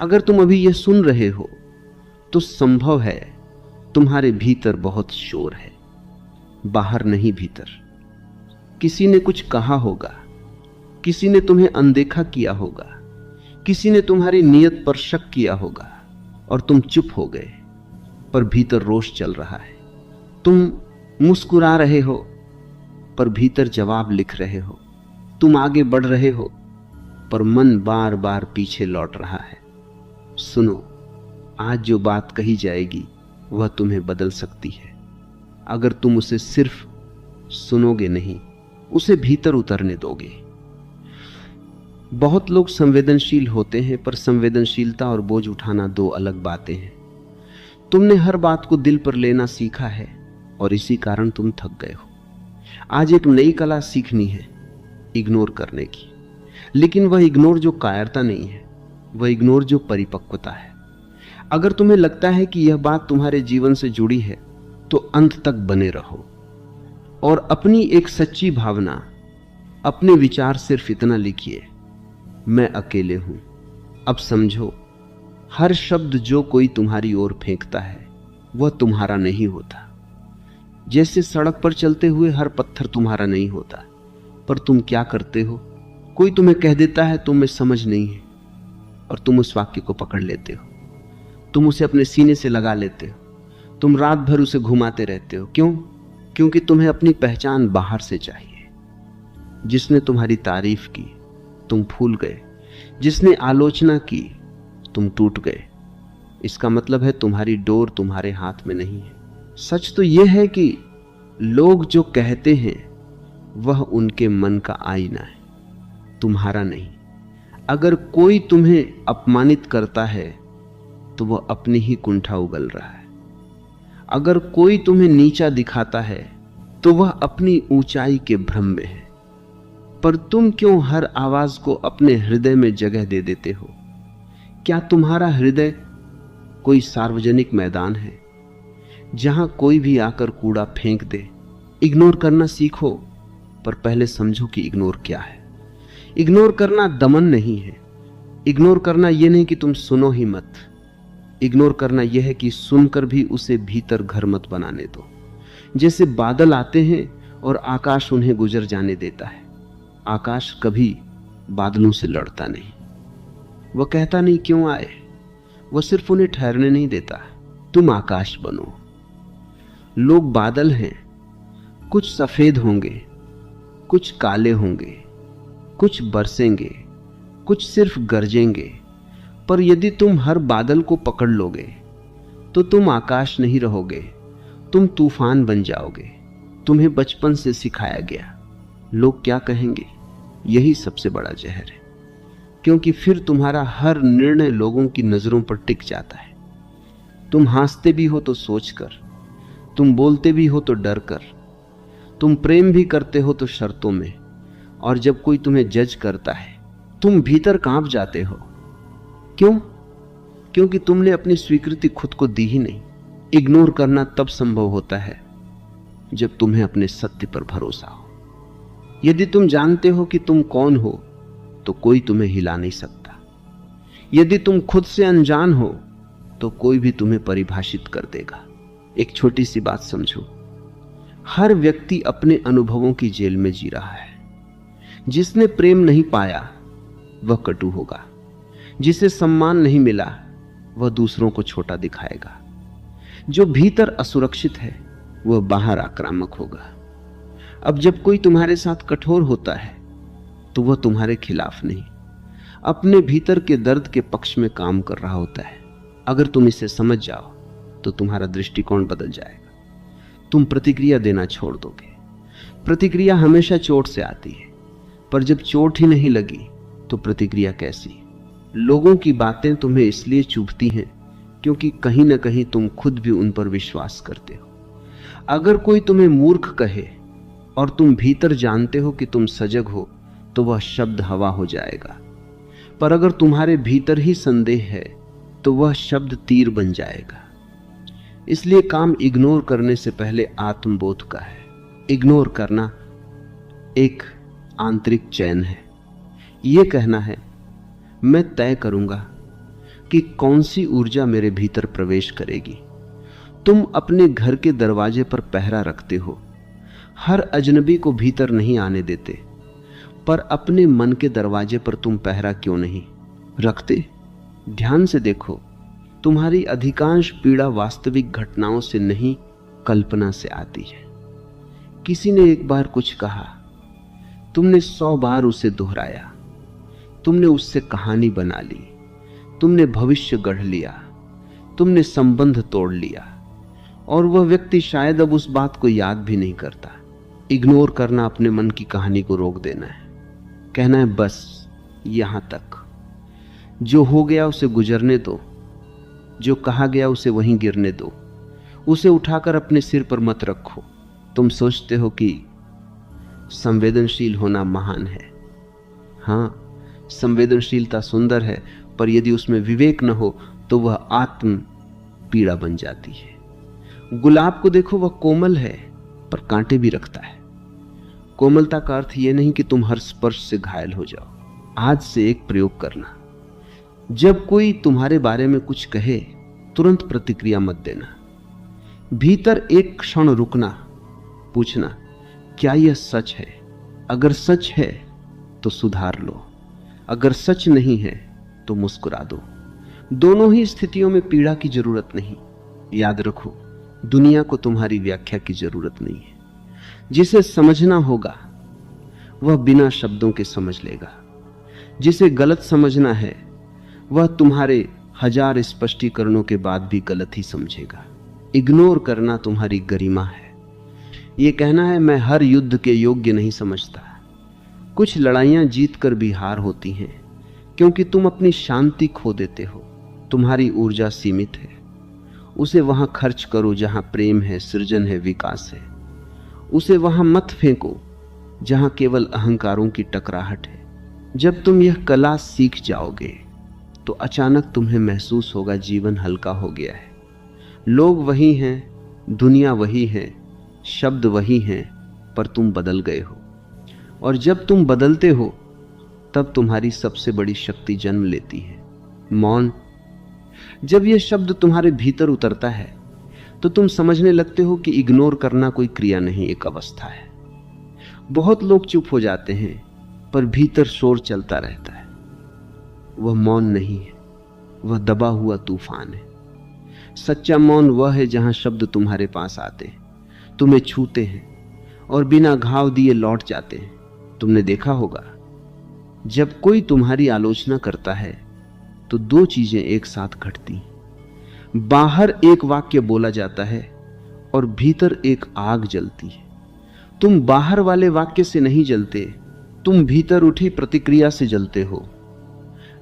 अगर तुम अभी यह सुन रहे हो तो संभव है तुम्हारे भीतर बहुत शोर है, बाहर नहीं भीतर। किसी ने कुछ कहा होगा, किसी ने तुम्हें अनदेखा किया होगा, किसी ने तुम्हारी नीयत पर शक किया होगा और तुम चुप हो गए, पर भीतर रोष चल रहा है। तुम मुस्कुरा रहे हो पर भीतर जवाब लिख रहे हो। तुम आगे बढ़ रहे हो पर मन बार बार पीछे लौट रहा है। सुनो, आज जो बात कही जाएगी वह तुम्हें बदल सकती है, अगर तुम उसे सिर्फ सुनोगे नहीं, उसे भीतर उतरने दोगे। बहुत लोग संवेदनशील होते हैं, पर संवेदनशीलता और बोझ उठाना दो अलग बातें हैं। तुमने हर बात को दिल पर लेना सीखा है और इसी कारण तुम थक गए हो। आज एक नई कला सीखनी है, इग्नोर करने की। लेकिन वह इग्नोर जो कायरता नहीं है, वह इग्नोर जो परिपक्वता है। अगर तुम्हें लगता है कि यह बात तुम्हारे जीवन से जुड़ी है तो अंत तक बने रहो और अपनी एक सच्ची भावना, अपने विचार सिर्फ इतना लिखिए, मैं अकेले हूं। अब समझो, हर शब्द जो कोई तुम्हारी ओर फेंकता है वह तुम्हारा नहीं होता। जैसे सड़क पर चलते हुए हर पत्थर तुम्हारा नहीं होता, पर तुम क्या करते हो, कोई तुम्हें कह देता है तुम्हें समझ नहीं है और तुम उस वाक्य को पकड़ लेते हो, तुम उसे अपने सीने से लगा लेते हो, तुम रात भर उसे घुमाते रहते हो। क्यों? क्योंकि तुम्हें अपनी पहचान बाहर से चाहिए। जिसने तुम्हारी तारीफ की तुम फूल गए, जिसने आलोचना की तुम टूट गए। इसका मतलब है तुम्हारी डोर तुम्हारे हाथ में नहीं है। सच तो यह है कि लोग जो कहते हैं वह उनके मन का आईना है, तुम्हारा नहीं। अगर कोई तुम्हें अपमानित करता है तो वह अपनी ही कुंठा उगल रहा है। अगर कोई तुम्हें नीचा दिखाता है तो वह अपनी ऊंचाई के भ्रम में है। पर तुम क्यों हर आवाज को अपने हृदय में जगह दे देते हो? क्या तुम्हारा हृदय कोई सार्वजनिक मैदान है जहां कोई भी आकर कूड़ा फेंक दे? इग्नोर करना सीखो, पर पहले समझो कि इग्नोर क्या है। इग्नोर करना दमन नहीं है। इग्नोर करना यह नहीं कि तुम सुनो ही मत। इग्नोर करना यह है कि सुनकर भी उसे भीतर घर मत बनाने दो। जैसे बादल आते हैं और आकाश उन्हें गुजर जाने देता है। आकाश कभी बादलों से लड़ता नहीं, वह कहता नहीं क्यों आए, वह सिर्फ उन्हें ठहरने नहीं देता। तुम आकाश बनो। लोग बादल हैं, कुछ सफेद होंगे, कुछ काले होंगे, कुछ बरसेंगे, कुछ सिर्फ गरजेंगे। पर यदि तुम हर बादल को पकड़ लोगे तो तुम आकाश नहीं रहोगे, तुम तूफान बन जाओगे। तुम्हें बचपन से सिखाया गया, लोग क्या कहेंगे, यही सबसे बड़ा जहर है। क्योंकि फिर तुम्हारा हर निर्णय लोगों की नजरों पर टिक जाता है। तुम हंसते भी हो तो सोचकर, तुम बोलते भी हो तो डर कर, तुम प्रेम भी करते हो तो शर्तों में, और जब कोई तुम्हें जज करता है तुम भीतर कांप जाते हो। क्यों? क्योंकि तुमने अपनी स्वीकृति खुद को दी ही नहीं। इग्नोर करना तब संभव होता है जब तुम्हें अपने सत्य पर भरोसा हो। यदि तुम जानते हो कि तुम कौन हो तो कोई तुम्हें हिला नहीं सकता। यदि तुम खुद से अनजान हो तो कोई भी तुम्हें परिभाषित कर देगा। एक छोटी सी बात समझो, हर व्यक्ति अपने अनुभवों की जेल में जी रहा है। जिसने प्रेम नहीं पाया वह कटु होगा, जिसे सम्मान नहीं मिला वह दूसरों को छोटा दिखाएगा, जो भीतर असुरक्षित है वह बाहर आक्रामक होगा। अब जब कोई तुम्हारे साथ कठोर होता है तो वह तुम्हारे खिलाफ नहीं, अपने भीतर के दर्द के पक्ष में काम कर रहा होता है। अगर तुम इसे समझ जाओ तो तुम्हारा दृष्टिकोण बदल जाएगा। तुम प्रतिक्रिया देना छोड़ दोगे। प्रतिक्रिया हमेशा चोट से आती है, पर जब चोट ही नहीं लगी तो प्रतिक्रिया कैसी? लोगों की बातें तुम्हें इसलिए चुभती हैं क्योंकि कहीं ना कहीं तुम खुद भी उन पर विश्वास करते हो। अगर कोई तुम्हें मूर्ख कहे और तुम भीतर जानते हो कि तुम सजग हो तो वह शब्द हवा हो जाएगा, पर अगर तुम्हारे भीतर ही संदेह है तो वह शब्द तीर बन जाएगा। इसलिए काम इग्नोर करने से पहले आत्मबोध का है। इग्नोर करना एक आंतरिक चयन है। यह कहना है मैं तय करूंगा, कि कौन सी ऊर्जा मेरे भीतर प्रवेश करेगी। तुम अपने घर के दरवाजे पर पहरा रखते हो, हर अजनबी को भीतर नहीं आने देते, पर अपने मन के दरवाजे पर तुम पहरा क्यों नहीं रखते? ध्यान से देखो, तुम्हारी अधिकांश पीड़ा वास्तविक घटनाओं से नहीं, कल्पना से आती है। किसी ने एक बार कुछ कहा, तुमने 100 बार उसे दोहराया, तुमने उससे कहानी बना ली, तुमने भविष्य गढ़ लिया, तुमने संबंध तोड़ लिया, और वह व्यक्ति शायद अब उस बात को याद भी नहीं करता। इग्नोर करना अपने मन की कहानी को रोक देना है, कहना है बस यहां तक, जो हो गया उसे गुजरने दो, जो कहा गया उसे वहीं गिरने दो, उसे उठाकर अपने सिर पर मत रखो। तुम सोचते हो कि संवेदनशील होना महान है। हाँ, संवेदनशीलता सुंदर है, पर यदि उसमें विवेक न हो तो वह आत्म पीड़ा बन जाती है। गुलाब को देखो, वह कोमल है पर कांटे भी रखता है। कोमलता का अर्थ यह नहीं कि तुम हर स्पर्श से घायल हो जाओ। आज से एक प्रयोग करना, जब कोई तुम्हारे बारे में कुछ कहे तुरंत प्रतिक्रिया मत देना। भीतर एक क्षण रुकना, पूछना क्या यह सच है? अगर सच है तो सुधार लो, अगर सच नहीं है तो मुस्कुरा दो। दोनों ही स्थितियों में पीड़ा की जरूरत नहीं। याद रखो, दुनिया को तुम्हारी व्याख्या की जरूरत नहीं है। जिसे समझना होगा वह बिना शब्दों के समझ लेगा। जिसे गलत समझना है वह तुम्हारे 1000 स्पष्टीकरणों के बाद भी गलत ही समझेगा। इग्नोर करना तुम्हारी गरिमा है। यह कहना है मैं हर युद्ध के योग्य नहीं समझता। कुछ लड़ाइयां जीतकर भी हार होती हैं, क्योंकि तुम अपनी शांति खो देते हो। तुम्हारी ऊर्जा सीमित है, उसे वहां खर्च करो जहां प्रेम है, सृजन है, विकास है। उसे वहां मत फेंको जहां केवल अहंकारों की टकराहट है। जब तुम यह कला सीख जाओगे तो अचानक तुम्हें महसूस होगा जीवन हल्का हो गया है। लोग वही हैं, दुनिया वही है, शब्द वही हैं, पर तुम बदल गए हो। और जब तुम बदलते हो तब तुम्हारी सबसे बड़ी शक्ति जन्म लेती है, मौन। जब यह शब्द तुम्हारे भीतर उतरता है तो तुम समझने लगते हो कि इग्नोर करना कोई क्रिया नहीं, एक अवस्था है। बहुत लोग चुप हो जाते हैं, पर भीतर शोर चलता रहता है। वह मौन नहीं है, वह दबा हुआ तूफान है। सच्चा मौन वह है जहां शब्द तुम्हारे पास आते हैं, तुम्हें छूते हैं और बिना घाव दिए लौट जाते हैं। तुमने देखा होगा, जब कोई तुम्हारी आलोचना करता है तो 2 चीजें एक साथ घटती हैं। बाहर एक वाक्य बोला जाता है और भीतर एक आग जलती है। तुम बाहर वाले वाक्य से नहीं जलते, तुम भीतर उठी प्रतिक्रिया से जलते हो।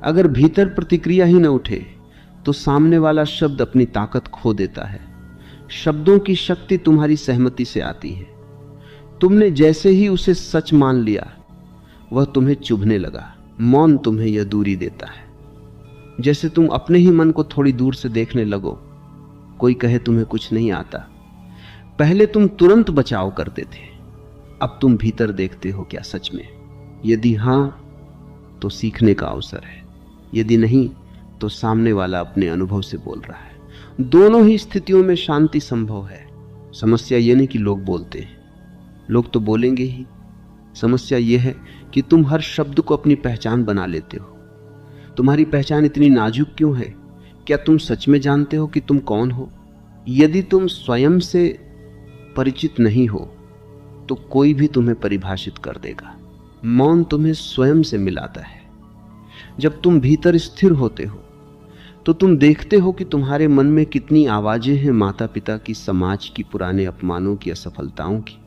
अगर भीतर प्रतिक्रिया ही न उठे तो सामने वाला शब्द अपनी ताकत खो देता है। शब्दों की शक्ति तुम्हारी सहमति से आती है। तुमने जैसे ही उसे सच मान लिया, वह तुम्हें चुभने लगा। मौन तुम्हें यह दूरी देता है, जैसे तुम अपने ही मन को थोड़ी दूर से देखने लगो। कोई कहे तुम्हें कुछ नहीं आता, पहले तुम तुरंत बचाव करते थे, अब तुम भीतर देखते हो क्या सच में? यदि हां तो सीखने का अवसर है, यदि नहीं तो सामने वाला अपने अनुभव से बोल रहा है। दोनों ही स्थितियों में शांति संभव है। समस्या यह नहीं कि लोग बोलते हैं, लोग तो बोलेंगे ही। समस्या यह है कि तुम हर शब्द को अपनी पहचान बना लेते हो। तुम्हारी पहचान इतनी नाजुक क्यों है? क्या तुम सच में जानते हो कि तुम कौन हो? यदि तुम स्वयं से परिचित नहीं हो तो कोई भी तुम्हें परिभाषित कर देगा। मौन तुम्हें स्वयं से मिलाता है। जब तुम भीतर स्थिर होते हो तो तुम देखते हो कि तुम्हारे मन में कितनी आवाजें हैं, माता पिता की, समाज की, पुराने अपमानों की, असफलताओं की।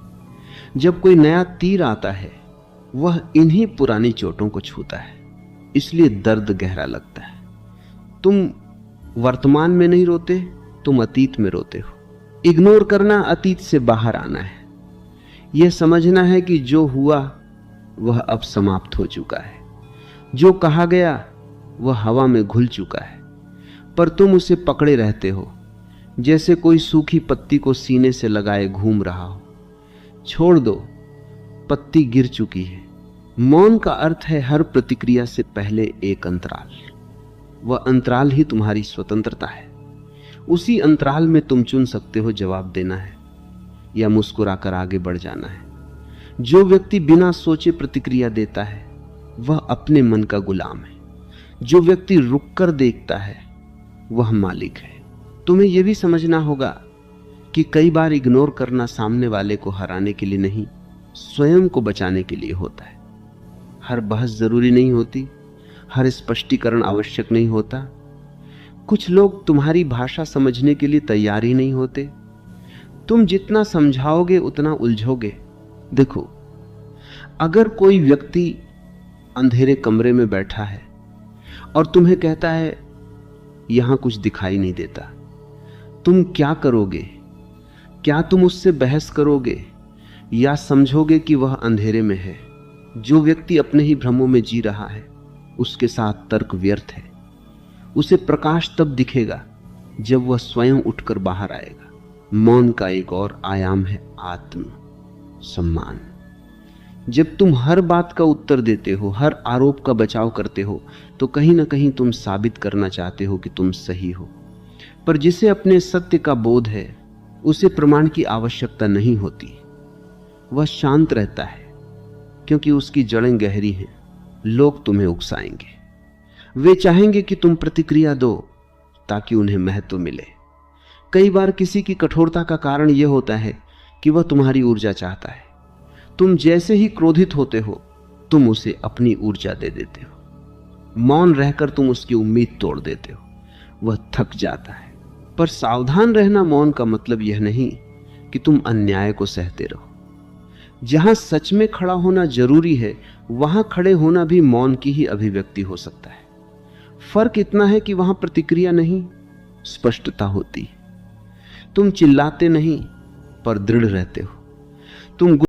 जब कोई नया तीर आता है वह इन्हीं पुरानी चोटों को छूता है, इसलिए दर्द गहरा लगता है। तुम वर्तमान में नहीं रोते, तुम अतीत में रोते हो। इग्नोर करना अतीत से बाहर आना है। यह समझना है कि जो हुआ वह अब समाप्त हो चुका है। जो कहा गया वह हवा में घुल चुका है, पर तुम उसे पकड़े रहते हो, जैसे कोई सूखी पत्ती को सीने से लगाए घूम रहा हो। छोड़ दो, पत्ती गिर चुकी है। मौन का अर्थ है हर प्रतिक्रिया से पहले एक अंतराल। वह अंतराल ही तुम्हारी स्वतंत्रता है। उसी अंतराल में तुम चुन सकते हो जवाब देना है या मुस्कुराकर आगे बढ़ जाना है। जो व्यक्ति बिना सोचे प्रतिक्रिया देता है वह अपने मन का गुलाम है। जो व्यक्ति रुककर देखता है वह मालिक है। तुम्हें यह भी समझना होगा कि कई बार इग्नोर करना सामने वाले को हराने के लिए नहीं, स्वयं को बचाने के लिए होता है। हर बहस जरूरी नहीं होती, हर स्पष्टीकरण आवश्यक नहीं होता। कुछ लोग तुम्हारी भाषा समझने के लिए तैयार ही नहीं होते। तुम जितना समझाओगे उतना उलझोगे। देखो, अगर कोई व्यक्ति अंधेरे कमरे में बैठा है और तुम्हें कहता है यहां कुछ दिखाई नहीं देता, तुम क्या करोगे? क्या तुम उससे बहस करोगे या समझोगे कि वह अंधेरे में है? जो व्यक्ति अपने ही भ्रमों में जी रहा है उसके साथ तर्क व्यर्थ है। उसे प्रकाश तब दिखेगा जब वह स्वयं उठकर बाहर आएगा। मौन का एक और आयाम है आत्म सम्मान। जब तुम हर बात का उत्तर देते हो, हर आरोप का बचाव करते हो, तो कहीं ना कहीं तुम साबित करना चाहते हो कि तुम सही हो। पर जिसे अपने सत्य का बोध है उसे प्रमाण की आवश्यकता नहीं होती। वह शांत रहता है क्योंकि उसकी जड़ें गहरी हैं। लोग तुम्हें उकसाएंगे, वे चाहेंगे कि तुम प्रतिक्रिया दो ताकि उन्हें महत्व मिले। कई बार किसी की कठोरता का कारण यह होता है कि वह तुम्हारी ऊर्जा चाहता है। तुम जैसे ही क्रोधित होते हो तुम उसे अपनी ऊर्जा दे देते हो। मौन रहकर तुम उसकी उम्मीद तोड़ देते हो। वह थक जाता है। पर सावधान रहना मौन का मतलब यह नहीं कि तुम अन्याय को सहते रहो। जहां सच में खड़ा होना जरूरी है वहां खड़े होना भी मौन की ही अभिव्यक्ति हो सकता है। फर्क इतना है कि वहां प्रतिक्रिया नहीं, स्पष्टता होती। तुम चिल्लाते नहीं पर दृढ़ रहते हो। तुम